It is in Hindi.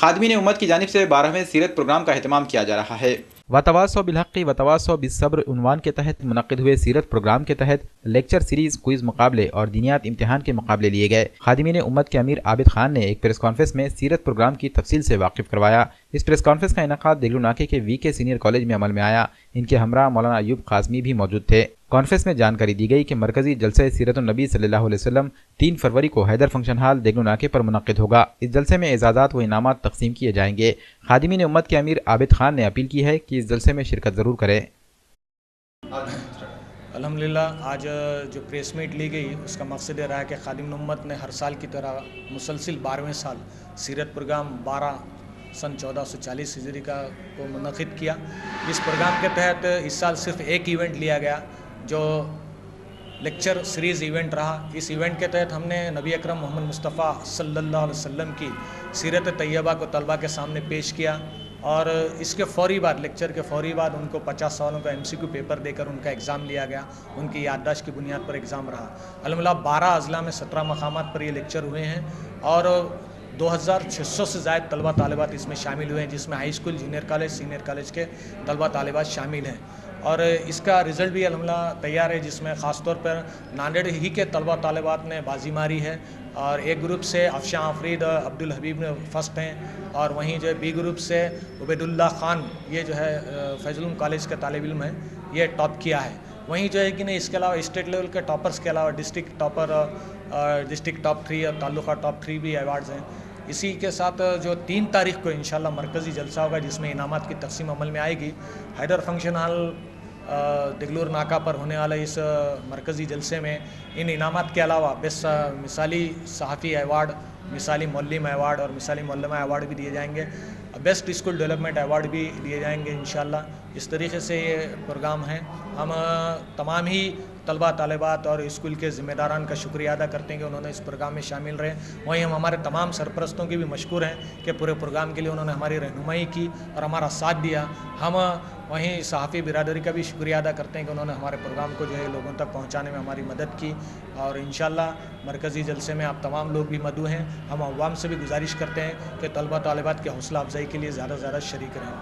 खादिमीन उम्मत की जानिब से 12वें सीरत प्रोग्राम का एहतमाम किया जा रहा है। वतवासो बिलहक़ी वतवासो बिस्सब्र उन्वान के तहत मुनक़्क़िद हुए सीरत प्रोग्राम के तहत लेक्चर सीरीज, क्विज मुकाबले और दीनियात इम्तिहान के मुकाबले लिए गए। खादिमीन उम्मत के अमीर आबिद खान ने एक प्रेस कॉन्फ्रेंस में सीरत प्रोग्राम की तफसील से वाकिफ करवाया। इस प्रेस कॉन्फ्रेंस का इनेकाद देगलू नाके के वीके सीनियर कॉलेज में अमल में आया। इनके हमरा मौलाना अयूब काज़मी भी मौजूद थे। कॉन्फ्रेंस में जानकारी दी गई कि मरकजी जलसे सीरतुन नबी सल्लल्लाहु अलैहि वसल्लम 3 फरवरी को हैदर फंक्शन हॉल देगलू नाके पर मुनक़्क़िद होगा। इस जलसे में एजाज़ात व इनामात तकसीम किए जाएंगे। खादिमीन उम्मत के अमीर आबिद खान ने अपील की है कि इस जलसे में शिरकत ज़रूर करें। अल्हम्दुलिल्लाह आज जो प्रेस मीट ली गई उसका मकसद ये रहा है कि खादिमीन उम्मत ने हर साल की तरह मुसलसिल 12वें साल सीरत प्रोग्राम 12 सन 1440 हिजरी का को मुनक़्क़िद किया। इस प्रोग्राम के तहत इस साल सिर्फ एक इवेंट लिया गया जो लेक्चर सीरीज़ इवेंट रहा। इस इवेंट के तहत हमने नबी अकरम मोहम्मद मुस्तफ़ा सल्लल्लाहु अलैहि वसल्लम की सीरत तैयबा को तलबा के सामने पेश किया और इसके फ़ौरी बाद, लेक्चर के फ़ौरी बाद उनको 50 सवालों का MCQ पेपर देकर उनका एग्ज़ाम लिया गया। उनकी याददाश्त की बुनियाद पर एग्ज़ाम रहा। अल्हम्दुलिल्लाह 12 अज़ला में 17 मकामात पर ये लेक्चर हुए हैं और 2600 से ज़ायद तलबा तालिबात इसमें शामिल हुए हैं, जिसमें high school, junior college, senior college के तलबा तालिबात शामिल हैं। और इसका रिज़ल्ट भी अल्हम्दुलिल्लाह तैयार है, जिसमें ख़ास तौर पर नांदेड़ ही के तलबा तालिबात ने बाजी मारी है और एक ग्रुप से अफशा आफरीद अब्दुल हबीब ने फ़र्स्ट हैं और वहीं जो है बी ग्रुप से उबैदुल्ला ख़ान, ये जो है फैज़ुल कॉलेज के तालिब इल्म है, ये टॉप किया है। वहीं जो है कि नहीं, इसके अलावा स्टेट लेवल के टॉपर्स के अलावा डिस्ट्रिक्ट टॉपर, डिस्ट्रिक्ट टॉप 3 और ताल्लुका टॉप 3 भी अवार्ड्स हैं। इसी के साथ जो 3 तारीख को इंशाल्लाह मरकज़ी जलसा होगा जिसमें इनामात की तकसीम अमल में आएगी। हैदर फंक्शन हॉल दिगलूर नाका पर होने वाले इस मरकज़ी जलसे में इन इनामात के अलावा बेस्ट मिसाली सहाफ़ी अवार्ड, मिसाली मौल्लिम अवार्ड और मिसाली मौल्लमा अवार्ड भी दिए जाएंगे। बेस्ट स्कूल डेवलपमेंट अवार्ड भी दिए जाएंगे इंशाल्लाह। इस तरीके से ये प्रोग्राम है। हम तमाम ही तलबा तालिबात और स्कूल के ज़िम्मेदारान का शुक्रिया अदा करते हैं कि उन्होंने इस प्रोग्राम में शामिल रहे। वहीं हम हमारे तमाम सरपरस्तों की भी मशकूर हैं कि पूरे प्रोग्राम के लिए उन्होंने हमारी रहनुमाई की और हमारा साथ दिया। हम वहीं सहाफ़ी बिरादरी का भी शुक्रिया अदा करते हैं कि उन्होंने हमारे प्रोग्राम को जो है लोगों तक पहुँचाने में हमारी मदद की और इंशाल्लाह मरकज़ी जलसे में आप तमाम लोग भी मदऊ हैं। हम अवाम से भी गुजारिश करते हैं कि तलबा तालिबात की हौसला अफजाई के लिए ज़्यादा से ज़्यादा शरीक रहें।